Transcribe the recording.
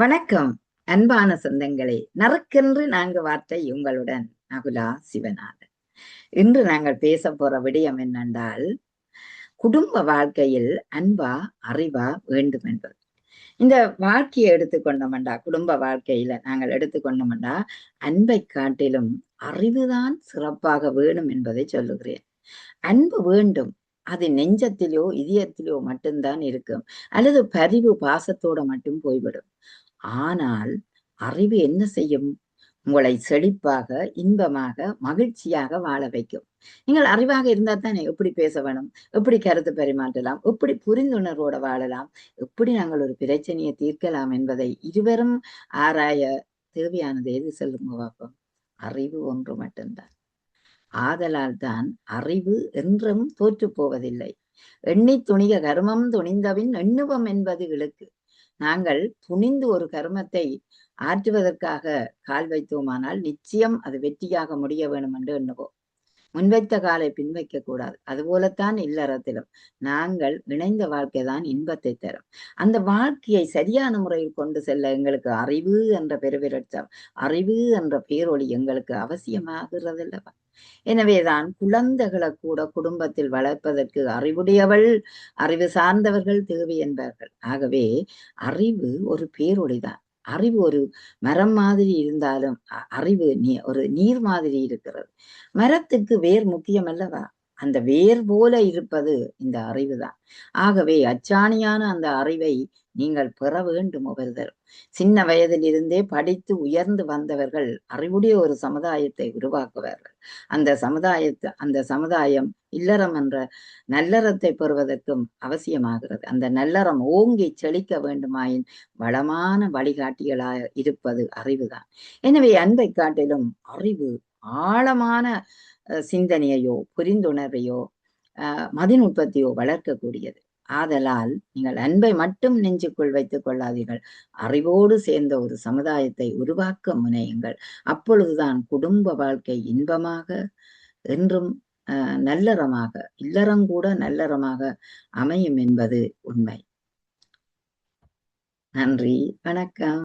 வணக்கம் அன்பான சொந்தங்களே. நறுக்கென்று நான்கு வார்த்தை உங்களுடன் நகுலா சிவநாதன். இன்று நாங்கள் பேச போற விடயம் என்னென்றால், குடும்ப வாழ்க்கையில் அன்பா அறிவா வேண்டும் என்பது. இந்த வாழ்க்கையை எடுத்துக்கொண்டோம்டா, குடும்ப வாழ்க்கையில நாங்கள் எடுத்துக்கொண்டோம்டா, அன்பை காட்டிலும் அறிவுதான் சிறப்பாக வேணும் என்பதை சொல்லுகிறேன். அன்பு வேண்டும். அது நெஞ்சத்திலோ இதயத்திலோ மட்டும்தான் இருக்கும், அல்லது பரிவு பாசத்தோட மட்டும் போய்விடும். ஆனால் அறிவு என்ன செய்யும்? உங்களை செழிப்பாக, இன்பமாக, மகிழ்ச்சியாக வாழ வைக்கும். நீங்கள் அறிவாக இருந்தா தானே எப்படி பேச வேணும், எப்படி கருத்து பரிமாற்றலாம், எப்படி புரிந்துணர்வோட வாழலாம், எப்படி நாங்கள் ஒரு பிரச்சனையை தீர்க்கலாம் என்பதை இருவரும் ஆராய தேவையானது எது சொல்லுங்க பாப்போம்? அறிவு ஒன்று மட்டும்தான். ஆதலால் தான் அறிவு என்றும் தோற்று போவதில்லை. எண்ணி துணிக கர்மம் துணிந்தபின் எண்ணுவம் என்பது இழுக்கு. நாங்கள் துணிந்து ஒரு கர்மத்தை ஆற்றுவதற்காக கால் வைத்தோமானால் நிச்சயம் அது வெற்றியாக முடிய வேணும் என்று எண்ணுவோம். முன்வைத்த காலை பின்வைக்க கூடாது. அதுபோலத்தான் இல்லறத்திலும் நாங்கள் இணைந்த வாழ்க்கை தான் இன்பத்தை தரும். அந்த வாழ்க்கையை சரியான முறையில் கொண்டு செல்ல எங்களுக்கு அறிவு என்ற பெருவிரட்சம், அறிவு என்ற பேரொளி எங்களுக்கு அவசியமாகிறதல்லவா? எனவேதான் குழந்தைகளை கூட குடும்பத்தில் வளர்ப்பதற்கு அறிவுடையவள், அறிவு சார்ந்தவர்கள் தேவை என்பார்கள். ஆகவே அறிவு ஒரு பேரொளிதான். அறிவு ஒரு மரம் மாதிரி இருந்தாலும் அறிவு ஒரு நீர் மாதிரி இருக்கிறது. மரத்துக்கு வேர் முக்கியம் அல்லவா? அந்த வேர் போல இருப்பது இந்த அறிவுதான். ஆகவே அச்சாணியான அந்த அறிவை நீங்கள் பெற வேண்டும் ஒவ்வொருத்தரும். சின்ன வயதில் இருந்தே படித்து உயர்ந்து வந்தவர்கள் அறிவுடைய ஒரு சமுதாயத்தை உருவாக்குவார்கள். அந்த சமுதாயம் இல்லறம் என்ற நல்லறத்தை பெறுவதற்கும் அவசியமாகிறது. அந்த நல்லறம் ஓங்கி செழிக்க வேண்டுமாயின் வளமான வழிகாட்டிகளாக இருப்பது அறிவுதான். எனவே அன்பை காட்டிலும் அறிவு ஆழமான சிந்தனையையோ புரிந்துணர்வையோ மதிநுட்பத்தையோ வளர்க்கக்கூடியது. ஆதலால் நீங்கள் அன்பை மட்டும் நெஞ்சுக்குள் வைத்துக் கொள்ளாதீர்கள். அறிவோடு சேர்ந்த ஒரு சமுதாயத்தை உருவாக்க முனையுங்கள். அப்பொழுதுதான் குடும்ப வாழ்க்கை இன்பமாக என்றும் நல்லறமாக, இல்லறம் கூட நல்லறமாக அமையும் என்பது உண்மை. நன்றி, வணக்கம்.